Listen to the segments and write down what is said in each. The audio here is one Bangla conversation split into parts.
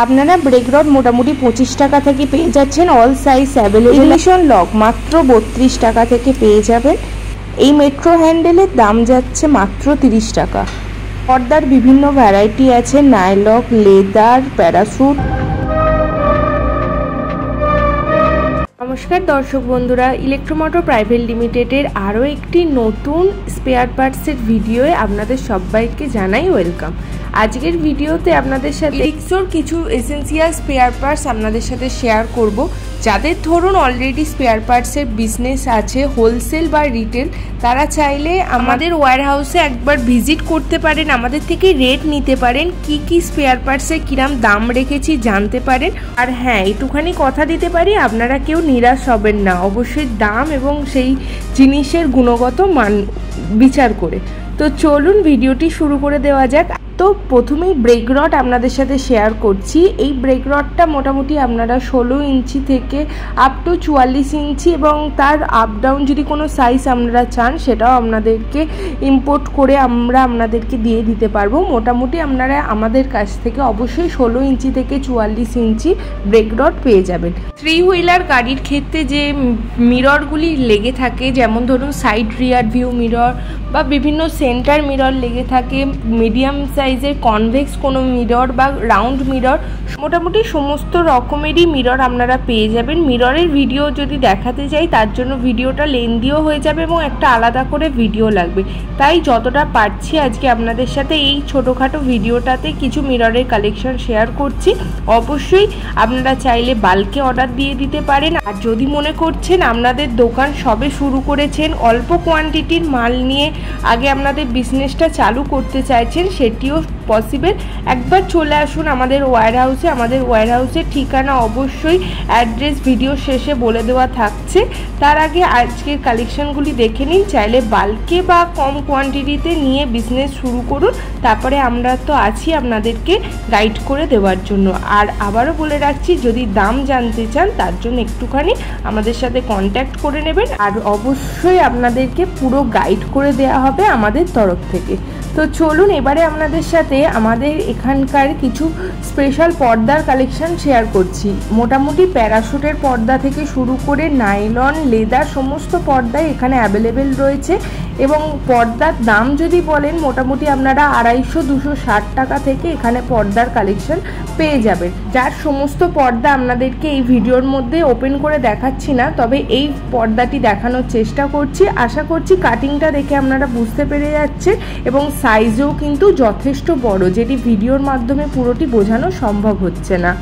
আপনারা ব্রেক রড মোটামুটি 25 টাকা থেকে পেয়ে যাচ্ছেন, all size available. Ignition lock মাত্র 32 টাকা থেকে পেয়ে যাবেন। এই মেট্রো হ্যান্ডেলের দাম যাচ্ছে মাত্র 30 টাকা। পর্দার বিভিন্ন ভ্যারাইটি আছে, নাইলক, লেদার, প্যারাসুট। নমস্কার দর্শক বন্ধুরা, ইলেকট্রোমোটর প্রাইভেট লিমিটেডের আরও একটি নতুন স্পেয়ার পার্টসের ভিডিওয়ে আপনাদের সবাইকে জানাই ওয়েলকাম। আজকের ভিডিওতে আপনাদের সাথে রিক্সোর কিছু এসেন্সিয়াল স্পেয়ার পার্টস আপনাদের সাথে শেয়ার করব। যাদের ধরুন অলরেডি স্পেয়ার পার্টসের বিজনেস আছে, হোলসেল বা রিটেল, তারা চাইলে আমাদের ওয়্যার হাউসে একবার ভিজিট করতে পারেন, আমাদের থেকে রেট নিতে পারেন, কি কি স্পেয়ার পার্টসের কিরাম দাম রেখেছি জানতে পারেন। আর হ্যাঁ, একটুখানি কথা দিতে পারি, আপনারা কেউ নিরাশ হবেন না, অবশ্যই দাম এবং সেই জিনিসের গুণগত মান বিচার করে। তো চলুন ভিডিওটি শুরু করে দেওয়া যাক। তো প্রথমেই ব্রেক রড আপনাদের সাথে শেয়ার করছি। এই ব্রেক রডটা মোটামুটি আপনারা 16 ইঞ্চি থেকে আপ টু 44 ইঞ্চি এবং তার আপ ডাউন যদি কোনো সাইজ আপনারা চান সেটাও আপনাদেরকে ইম্পোর্ট করে আমরা আপনাদেরকে দিয়ে দিতে পারবো। মোটামুটি আপনারা আমাদের কাছ থেকে অবশ্যই 16 ইঞ্চি থেকে 44 ইঞ্চি ব্রেক রড পেয়ে যাবেন। 3 হুইলার গাড়ির ক্ষেত্রে যে মিররগুলি লেগে থাকে, যেমন ধরুন সাইড রিয়ার ভিউ মিরর বা বিভিন্ন সেন্টার মিরর লেগে থাকে, মিডিয়াম সাইজের কনভেক্স কোনো মিরর বা রাউন্ড মিরর, মোটামুটি সমস্ত রকমেরই মিরর আপনারা পেয়ে যাবেন। মিররের ভিডিও যদি দেখাতে যাই তার জন্য ভিডিওটা লেন্দিও হয়ে যাবে এবং একটা আলাদা করে ভিডিও লাগবে, তাই যতটা পারছি আজকে আপনাদের সাথে এই ছোটোখাটো ভিডিওটাতে কিছু মিররের কালেকশন শেয়ার করছি। অবশ্যই আপনারা চাইলে বাল্কে অর্ডার দিয়ে দিতে পারেন। আর যদি মনে করছেন আপনাদের দোকান সবে শুরু করেছেন, অল্প কোয়ান্টিটির মাল নিয়ে আগে আপনাদের বিজনেসটা চালু করতে চাইছেন, সেটিও পসিবল। একবার চলে আসুন আমাদের ওয়্যার হাউসে। আমাদের ওয়্যার হাউসের ঠিকানা অবশ্যই অ্যাড্রেস ভিডিও শেষে বলে দেওয়া থাকছে। তার আগে আজকের কালেকশনগুলি দেখে নিন। চাইলে বাল্কে বা কম কোয়ান্টিটিতে নিয়ে বিজনেস শুরু করুন, তারপরে আমরা তো আছি আপনাদেরকে গাইড করে দেওয়ার জন্য। আর আবারও বলে রাখছি, যদি দাম জানতে চান তার জন্য একটুখানি আমাদের সাথে কন্ট্যাক্ট করে নেবেন, আর অবশ্যই আপনাদেরকে পুরো গাইড করে দেওয়া হবে আমাদের তরফ থেকে। তো চলুন এবারে আপনাদের সাথে আমাদের এখানকার কিছু স্পেশাল পর্দার কালেকশন শেয়ার করছি। মোটামুটি প্যারাশুটের পর্দা থেকে শুরু করে নাইলন, লেদার সমস্ত পর্দাই এখানে অ্যাভেলেবেল রয়েছে। এবং পর্দার দাম যদি বলেন, মোটামুটি আপনারা 250-260 টাকা থেকে এখানে পর্দার কালেকশন পেয়ে যাবেন। যার সমস্ত পর্দা আপনাদেরকে এই ভিডিওর মধ্যে ওপেন করে দেখাচ্ছি না, তবে এই পর্দাটি দেখানোর চেষ্টা করছি। আশা করছি কাটিংটা দেখে আপনারা বুঝতে পেরে যাচ্ছেন এবং সাইজও কিন্তু যথেষ্ট বড়, যেটি ভিডিওর মাধ্যমে পুরোটি বোঝানো সম্ভব হচ্ছে না।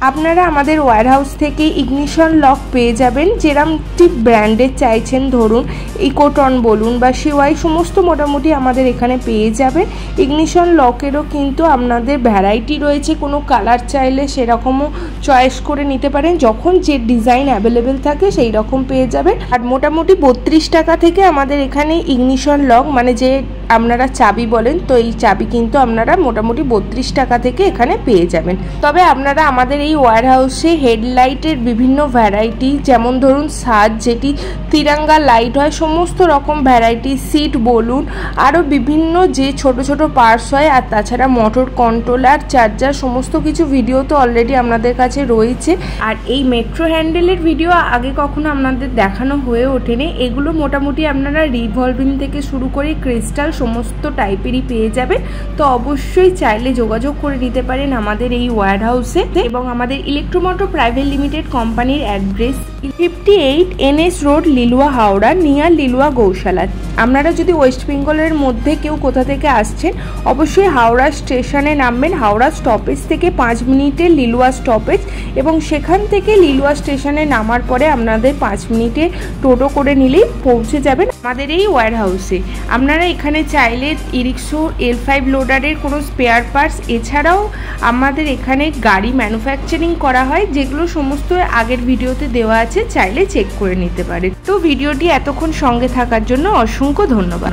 আপনারা আমাদের ওয়্যার হাউস থেকে ইগনিশন লক পেয়ে যাবেন, যেরকমটি ব্র্যান্ডের চাইছেন, ধরুন ইকোটন বলুন বা সিওয়াই, সমস্ত মোটামুটি আমাদের এখানে পেয়ে যাবেন। ইগনিশন লকেরও কিন্তু আপনাদের ভ্যারাইটি রয়েছে, কোনো কালার চাইলে সেরকমও চয়েস করে নিতে পারেন, যখন যে ডিজাইন অ্যাভেলেবেল থাকে সেই রকম পেয়ে যাবেন। আর মোটামুটি 32 টাকা থেকে আমাদের এখানে ইগনিশন লক, মানে যে আপনারা চাবি বলেন, তো এই চাবি কিন্তু আপনারা মোটামুটি 32 টাকা থেকে এখানে পেয়ে যাবেন। তবে আপনারা আমাদের এই ওয়্যার হাউসে হেডলাইটের বিভিন্ন ভ্যারাইটি, যেমন ধরুন সাজ যেটি তিরঙ্গা লাইট হয়, সমস্ত রকম ভ্যারাইটি, সিট বলুন, আরও বিভিন্ন যে ছোট ছোট পার্টস হয়, আর তাছাড়া মোটর কন্ট্রোলার, চার্জার, সমস্ত কিছু ভিডিও তো অলরেডি আপনাদের কাছে রয়েছে। আর এই মেট্রো হ্যান্ডেলের ভিডিও আগে কখনো আপনাদের দেখানো হয়ে ওঠেনি। এগুলো মোটামুটি আপনারা রিভলভিং থেকে শুরু করে ক্রিস্টাল সমস্ত টাইপেরই পেয়ে যাবেন। তো অবশ্যই চাইলে যোগাযোগ করে নিতে পারেন আমাদের এই ওয়্যার হাউসে। এবং আমাদের ইলেকট্রোমোটর প্রাইভেট লিমিটেড কোম্পানির address 58 NS road, Liluah, Howrah, near Liluah Gaushala. আপনারা যদি ওয়েস্ট বেঙ্গলের মধ্যে কেউ কোথা থেকে আসছেন, অবশ্যই হাওড়া স্টেশনে নামবেন। হাওড়া স্টপেজ থেকে 5 মিনিটের লিলুয়া স্টপেজ, এবং সেখান থেকে লিলুয়া স্টেশনে নামার পরে আপনাদের 5 মিনিটে টোটো করে নিলেই পৌঁছে যাবেন আমাদের এই ওয়্যার হাউসে। আপনারা এখানে চাইলে ইরিক্সো L5 লোডারের কোনো স্পেয়ার পার্টস, এছাড়াও আমাদের এখানে গাড়ি ম্যানুফ্যাকচারিং করা হয়, যেগুলো সমস্ত আগের ভিডিওতে দেওয়া আছে, চাইলে চেক করে নিতে পারেন। তো ভিডিওটি এতক্ষণ সঙ্গে থাকার জন্য অসংখ্য ধন্যবাদ।